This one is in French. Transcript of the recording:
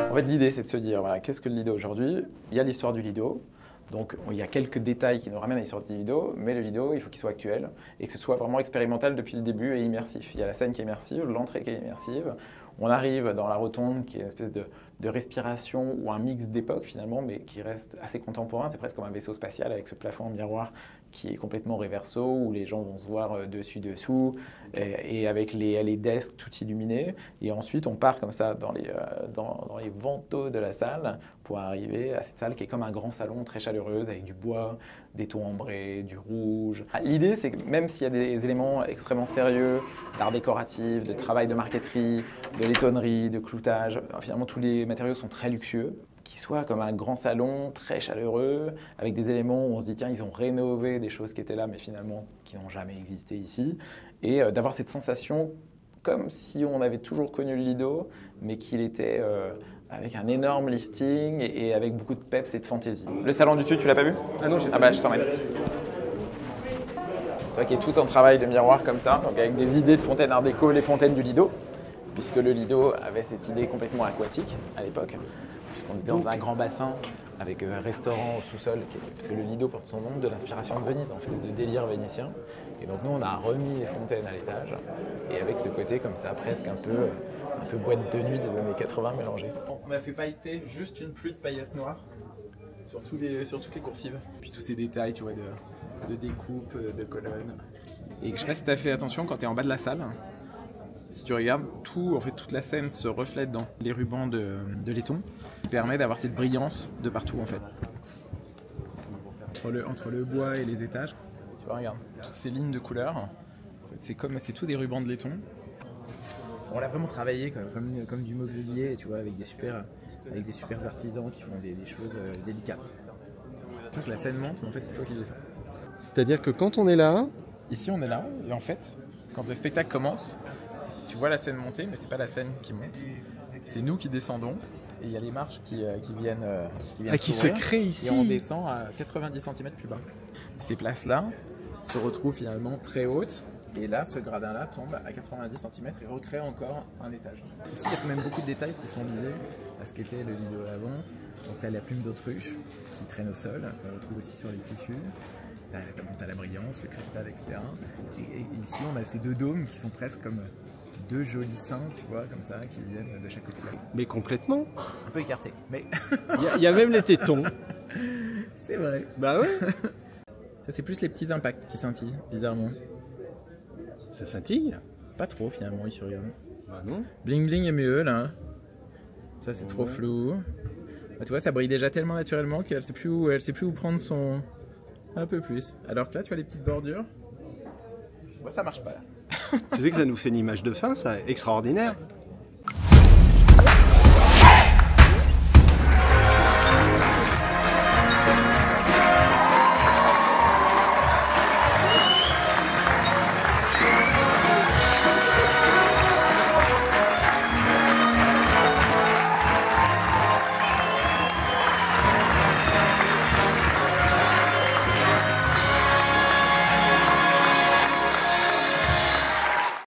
En fait, l'idée, c'est de se dire, voilà, qu'est-ce que le Lido aujourd'hui? Il y a l'histoire du Lido. Donc, il y a quelques détails qui nous ramènent à l'histoire du Lido, mais le Lido, il faut qu'il soit actuel et que ce soit vraiment expérimental depuis le début et immersif. Il y a la scène qui est immersive, l'entrée qui est immersive. On arrive dans la rotonde qui est une espèce de respiration ou un mix d'époques finalement, mais qui reste assez contemporain. C'est presque comme un vaisseau spatial avec ce plafond en miroir qui est complètement réverso, où les gens vont se voir dessus-dessous, et avec les desks tout illuminés. Et ensuite, on part comme ça dans les vantaux de la salle pour arriver à cette salle qui est comme un grand salon très chaleureuse avec du bois, des tons ambrés, du rouge. L'idée, c'est que même s'il y a des éléments extrêmement sérieux, d'art décoratif, de travail de marqueterie, de laitonnerie, de cloutage, finalement tous les matériaux sont très luxueux, qui soit comme un grand salon très chaleureux, avec des éléments où on se dit tiens, ils ont rénové des choses qui étaient là, mais finalement qui n'ont jamais existé ici, et d'avoir cette sensation comme si on avait toujours connu le Lido, mais qu'il était avec un énorme lifting et avec beaucoup de peps et de fantaisie. Le salon du dessus, tu l'as pas vu? Ah non, j'ai pas Ah bah je t'emmène. Toi qui es tout en travail de miroir comme ça, donc avec des idées de fontaines art déco, les fontaines du Lido, puisque le Lido avait cette idée complètement aquatique à l'époque, puisqu'on était dans un grand bassin avec un restaurant au sous-sol, parce que le Lido porte son nom de l'inspiration de Venise, en fait, le délire vénitien. Et donc nous, on a remis les fontaines à l'étage, et avec ce côté comme ça, presque un peu boîte de nuit des années 80 mélangée. On m'a fait pailleter juste une pluie de paillettes noires sur toutes les coursives. Puis tous ces détails, tu vois, de découpe, de colonnes. Et je sais pas si tu as fait attention quand tu es en bas de la salle. Si tu regardes, toute la scène se reflète dans les rubans de laiton, qui permet d'avoir cette brillance de partout en fait. Entre le bois et les étages, tu vois, regarde, toutes ces lignes de couleurs, en fait, c'est tout des rubans de laiton. On l'a vraiment travaillé comme du mobilier, tu vois, avec des super artisans qui font des choses délicates. Donc la scène monte, mais en fait c'est toi qui descends. C'est-à-dire que quand on est là... Ici on est là, et en fait, quand le spectacle commence, tu vois la scène monter, mais c'est pas la scène qui monte. C'est nous qui descendons, et il y a les marches qui viennent qui se créent ici. Et on descend à 90 cm plus bas. Ces places-là se retrouvent finalement très hautes, et là, ce gradin-là tombe à 90 cm et recrée encore un étage. Ici, il y a tout de même beaucoup de détails qui sont liés à ce qu'était le Lido avant. Donc tu as la plume d'autruche qui traîne au sol, qu'on retrouve aussi sur les tissus. T'as la brillance, le cristal, etc. Et ici, on a ces deux dômes qui sont presque comme deux jolis seins, tu vois, comme ça, qui viennent de chaque côté. Mais complètement. Un peu écartés, mais... Il y a même les tétons. C'est vrai. Bah ouais. Ça, c'est plus les petits impacts qui scintillent, bizarrement. Ça scintille? Pas trop, finalement, ici, regarde. Bah non. Bling bling est mieux, là. Ça, c'est trop flou. Bah, tu vois, ça brille déjà tellement naturellement qu'elle sait plus où prendre son... Un peu plus. Alors que là, tu vois les petites bordures. Moi, ça marche pas, là. Tu sais que ça nous fait une image de fin, ça, extraordinaire.